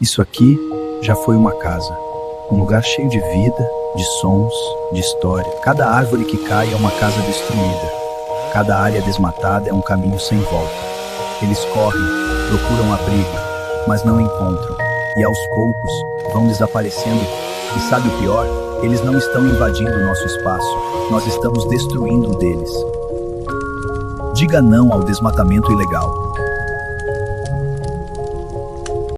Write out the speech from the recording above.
Isso aqui já foi uma casa, um lugar cheio de vida, de sons, de história. Cada árvore que cai é uma casa destruída. Cada área desmatada é um caminho sem volta. Eles correm, procuram abrigo, mas não encontram. E aos poucos vão desaparecendo. E sabe o pior? Eles não estão invadindo o nosso espaço. Nós estamos destruindo o deles. Diga não ao desmatamento ilegal.